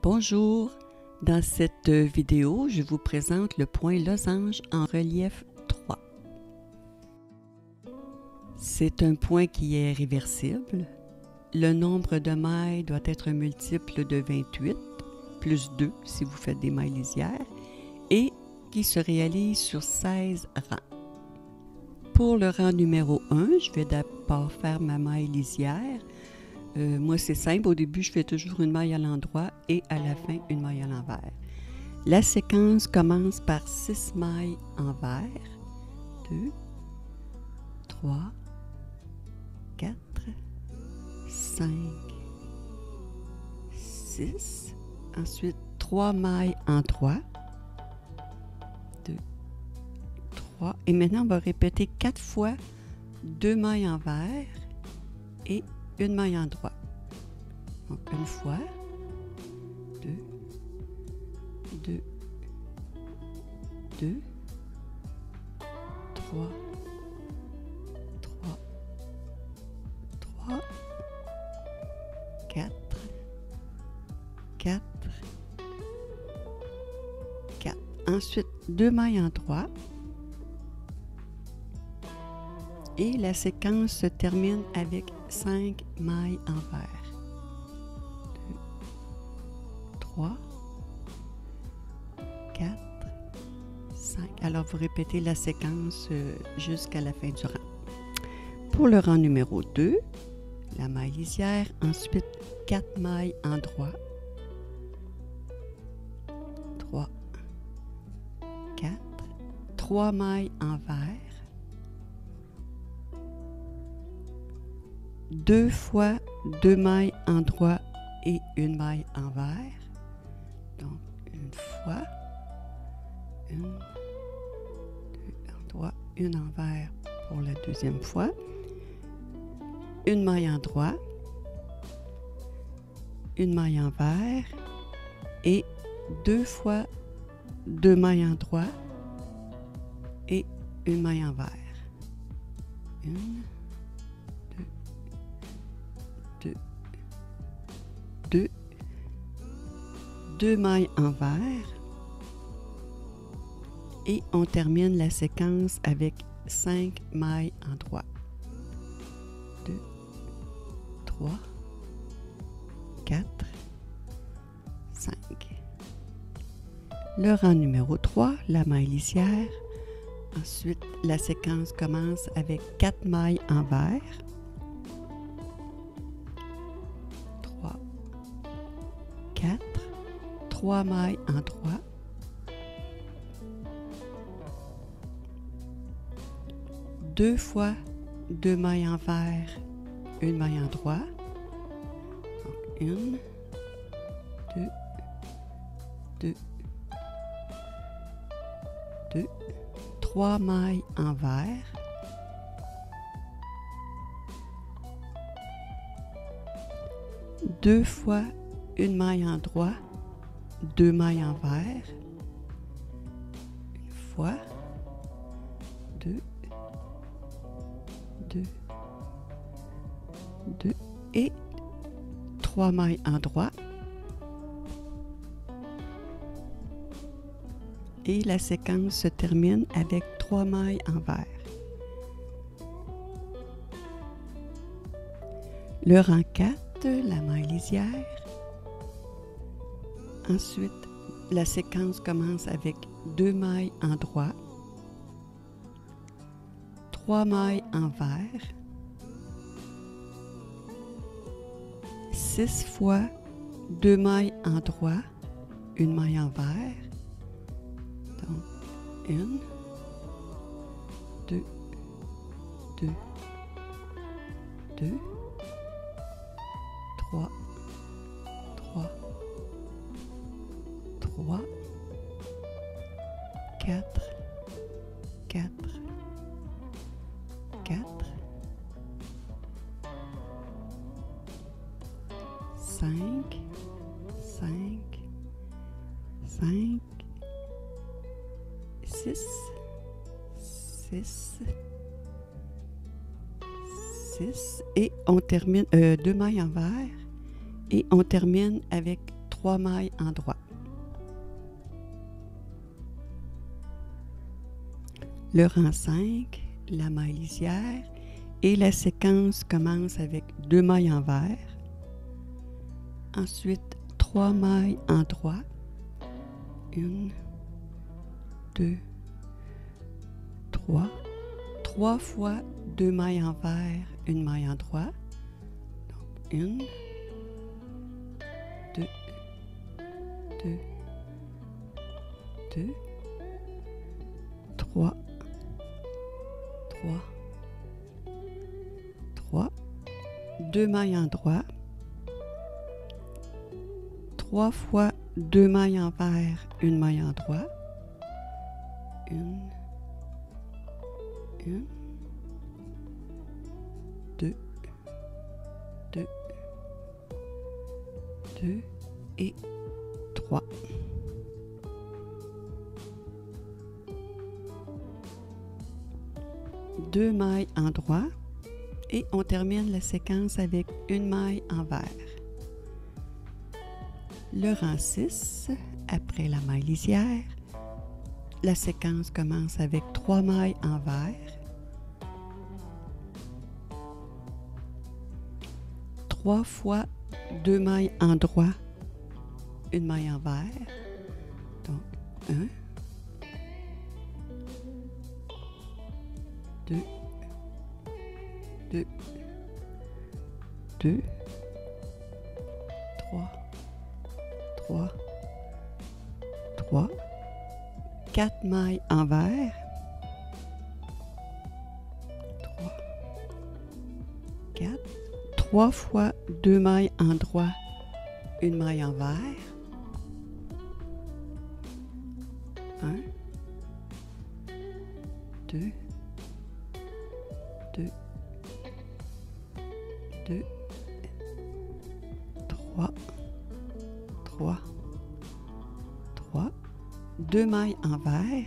Bonjour, dans cette vidéo, je vous présente le point losange en relief 3. C'est un point qui est réversible. Le nombre de mailles doit être un multiple de 28, plus 2 si vous faites des mailles lisières, et qui se réalise sur 16 rangs. Pour le rang numéro 1, je vais d'abord faire ma maille lisière. Moi, c'est simple. Au début, je fais toujours une maille à l'endroit et à la fin, une maille à l'envers. La séquence commence par 6 mailles envers. 2, 3, 4, 5, 6. Ensuite, 3 mailles en droit. 2, 3. Et maintenant, on va répéter 4 fois 2 mailles envers et une maille en droit. Donc, une fois, 2, 2, 2, 3, 3, 3, 4, 4, 4. Ensuite, 2 mailles en droit. Et la séquence se termine avec 5 mailles envers. 2, 3, 4, 5. Alors, vous répétez la séquence jusqu'à la fin du rang. Pour le rang numéro 2, la maille lisière, ensuite 4 mailles en droit. 3, 4, 3 mailles envers. 2 fois 2 mailles en droit et une maille envers. Donc, une fois, une, 2 en droit, une envers pour la deuxième fois. Une maille en droit, une maille envers et 2 fois 2 mailles en droit et une maille envers. Une, 2 mailles envers et on termine la séquence avec 5 mailles en droit. 2, 3, 4, 5. Le rang numéro 3, la maille lisière. Ensuite, la séquence commence avec 4 mailles envers. 4, 3 mailles en droit, 2 fois 2 mailles envers, une maille en droit, donc 1, 2, 2, 2, 3 mailles envers, 2 fois une maille en droit, 2 mailles envers, une fois, 2, 2, 2 et 3 mailles en droit. Et la séquence se termine avec 3 mailles envers. Le rang 4, la maille lisière. Ensuite, la séquence commence avec 2 mailles en droit, 3 mailles envers, 6 fois 2 mailles en droit, une maille envers, donc 1, 2, 2, 2, 3, 3, 3, 4, 4, 4, 5, 5, 5, 6, 6, 6 et on termine 2 mailles envers et on termine avec 3 mailles en droit. Le rang 5, la maille lisière, et la séquence commence avec 2 mailles envers. Ensuite, 3 mailles en droit. 1, 2, 3. 3 fois 2 mailles envers, 1 maille en droit. Donc 1, 2, 2, 2, 3, 3, 3, 2 mailles en droit, 3 fois 2 mailles envers, 1 maille en droit, 1, 2, 2, 2 et 3. Deux mailles en droit et on termine la séquence avec une maille envers. Le rang 6, après la maille lisière, la séquence commence avec 3 mailles envers, 3 fois 2 mailles en droit, 1 maille envers, donc 1, 2, 2, 2, 3, 3, 3, 4 mailles envers, 3, 4, 3 fois 2 mailles en droit, 1 maille envers, 1, 2, 2, 2, 3, 3, 3, 2 mailles envers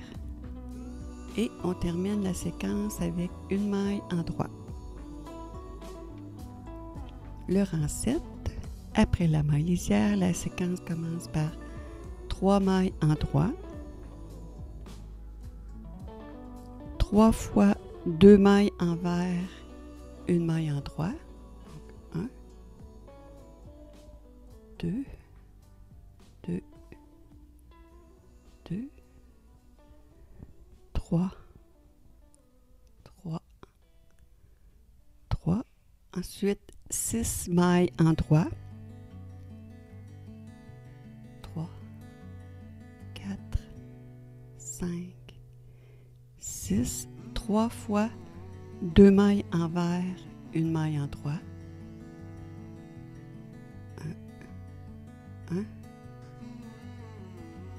et on termine la séquence avec une maille en droit. Le rang 7, après la maille lisière, la séquence commence par 3 mailles en droit, 3 fois 2 mailles envers, 1 maille en droit, donc 1, 2, 2, 2, 3, 3, 3, ensuite 6 mailles en droit, 3, 4, 5, 6, 3 fois 2 mailles envers, 1 maille en droit, 1,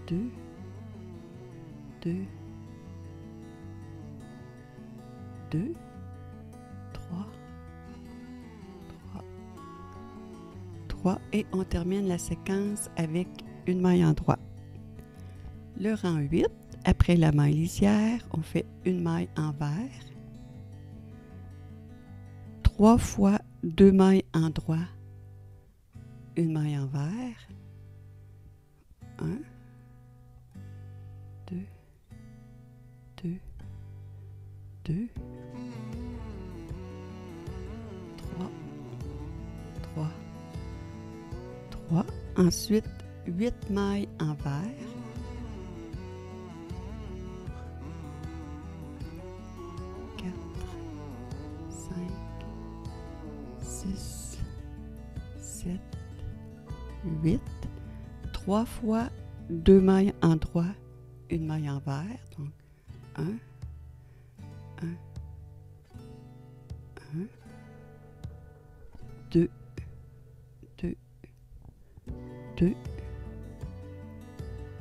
2, 2, 2, 3, 3 et on termine la séquence avec une maille en droit. Le rang 8, après la maille lisière, on fait une maille envers, 3 fois 2 mailles en droit, 1 maille envers, 1, 2, 2, 2, 3, 3, 3, ensuite 8 mailles envers, 4, 5, 6, 7, 8, 3 fois 2 mailles en droit, 1 maille envers, donc 1, 1, 1, 2, 2, 2,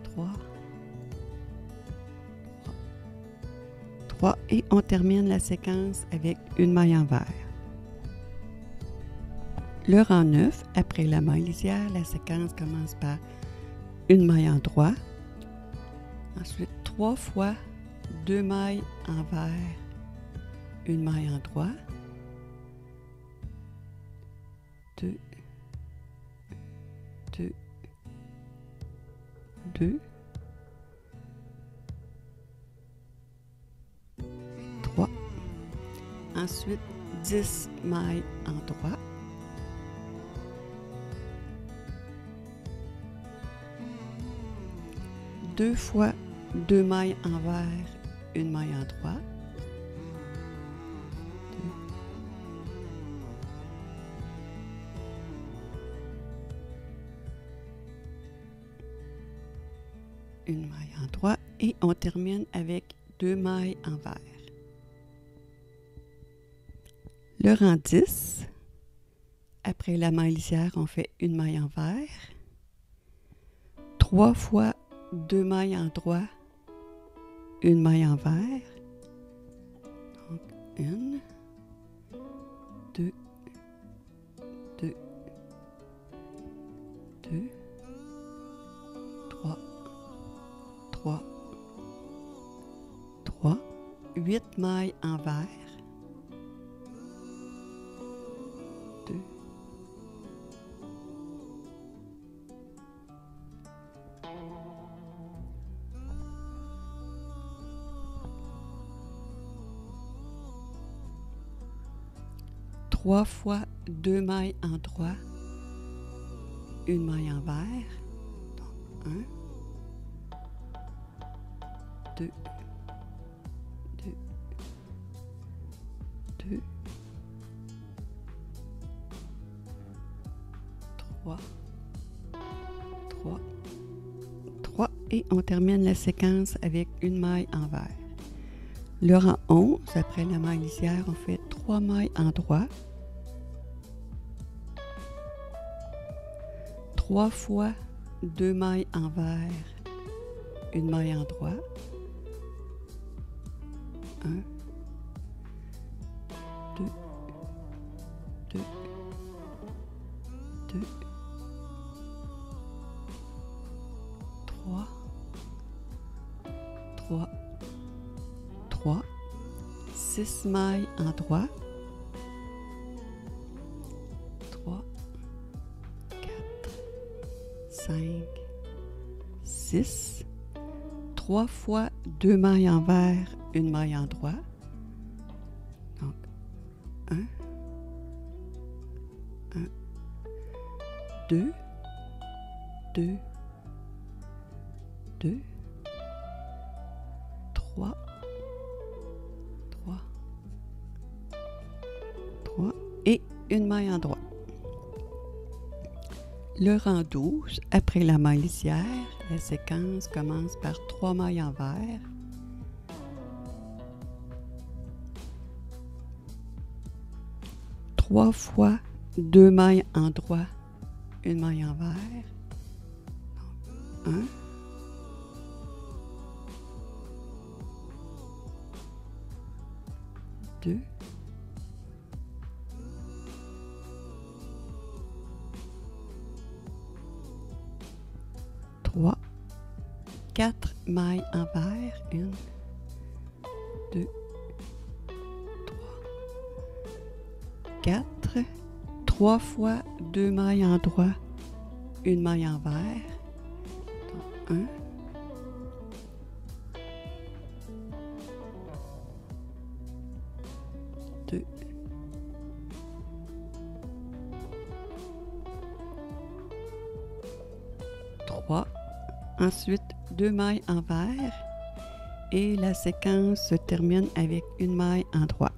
3, 3 et on termine la séquence avec une maille envers. Le rang 9, après la maille lisière, la séquence commence par une maille en droit, ensuite 3 fois 2 mailles envers, 1 maille en droit, 2, 2, 2, 3. Ensuite, 10 mailles en droit. Deux fois 2 mailles envers, une maille en droit. 2. Une maille en droit et on termine avec 2 mailles envers. Le rang 10, après la maille lisière, on fait une maille envers. 3 fois 2 mailles en droit, une maille envers. Donc, 1, 2, 2, 2, 3, 3, 3, 8 mailles envers. 2, 3 fois 2 mailles en droit, une maille envers. Donc 1, 2, 2, 2, 3, 3, 3 et on termine la séquence avec une maille envers. Le rang 11, après la maille lisière, on fait 3 mailles en droit. 3 fois 2 mailles envers, une maille en droit. 1, 2, 2, 2, 3, 3, 3, 6 mailles en droit. 3, 4, 5, 6. 3 fois 2 mailles envers, une maille en droit. Donc 1, 1, 2, 2, 2, 3, 3, 3 et une maille en droit. Le rang 12, après la maille lisière, la séquence commence par 3 mailles envers. 3 fois 2 mailles en droit, une maille envers. 1, 2, 3, 4 mailles envers, 1, 2, 3, 4, 3 fois 2 mailles en droit, une maille envers. 1, 2, 3. Ensuite, 2 mailles envers et la séquence se termine avec une maille en droit.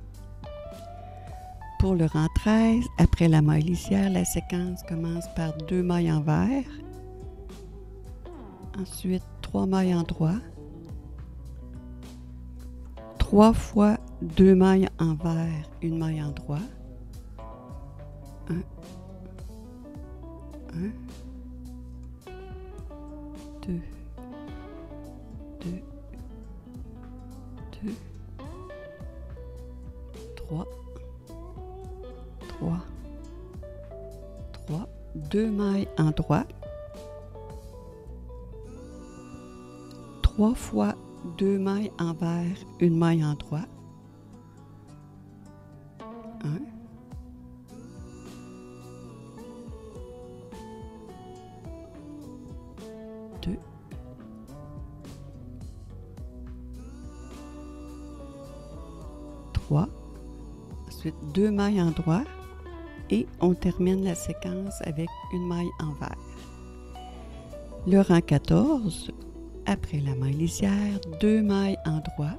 Pour le rang 13, après la maille lisière, la séquence commence par 2 mailles envers. Ensuite, 3 mailles en droit. 3 fois 2 mailles envers, une maille en droit. 1, 1, 2, 2, 2, 3, 3, 3, 2 mailles en droit. 3 fois 2 mailles envers, une maille en droit. 1, 2, 3, ensuite 2 mailles en droit et on termine la séquence avec une maille envers. Le rang 14, après la maille lisière, 2 mailles en droit,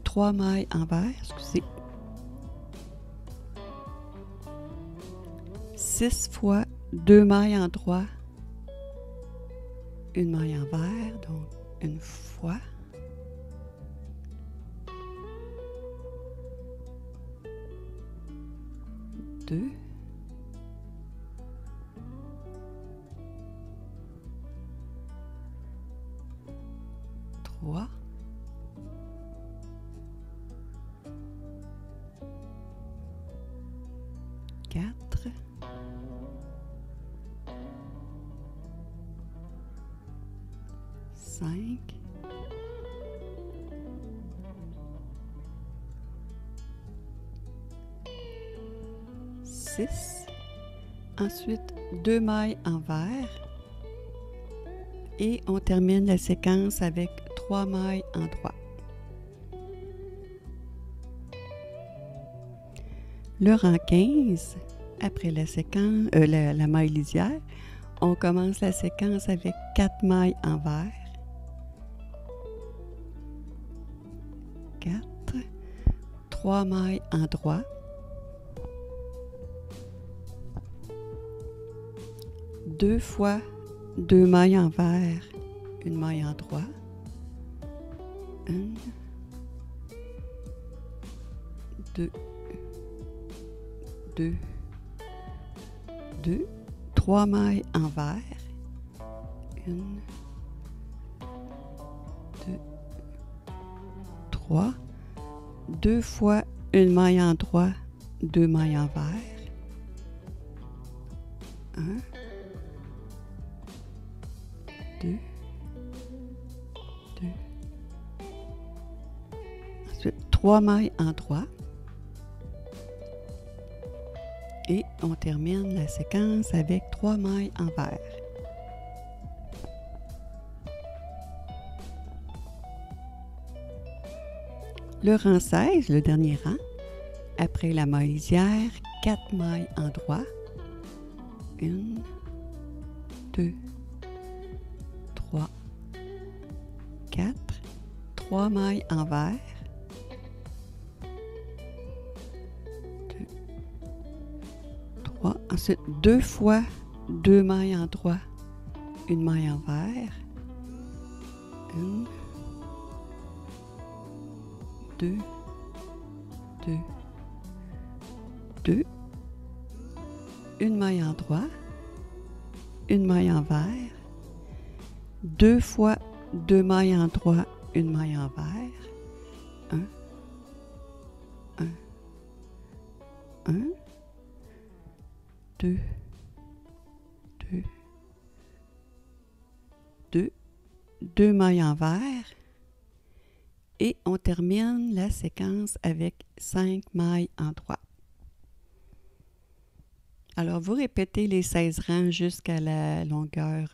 3 mailles envers, excusez, 6 fois 2 mailles en droit, une maille envers, donc une fois, deux, trois, quatre, cinq, six, ensuite 2 mailles envers et on termine la séquence avec 3 mailles en droit. Le rang 15, après la séquence, la maille lisière, on commence la séquence avec 4 mailles envers, 4, 3 mailles en droit, 2 fois 2 mailles envers, une maille en droit, 1, 2, 2, 2, 3 mailles envers, 1, 2, 3, 2 fois une maille en droit, 2 mailles envers, 1, 2, 2, ensuite 3 mailles en droit et on termine la séquence avec 3 mailles envers. Le rang 16, le dernier rang, après la maille lisière, 4 mailles en droit, 1, 2, 3, 4, 3 mailles envers, 2, 3, ensuite 2 fois 2 mailles en droit, une maille envers, 1, 2, 2, 2, une maille en droit, une maille envers, 2 fois 2 mailles en droit, une maille envers, 1, 1, 1, 2, 2, 2, 2 mailles envers et on termine la séquence avec 5 mailles en droit. Alors, vous répétez les 16 rangs jusqu'à la longueur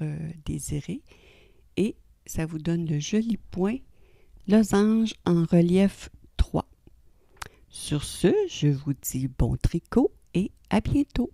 désirée et ça vous donne le joli point losange en relief 3. Sur ce, je vous dis bon tricot et à bientôt!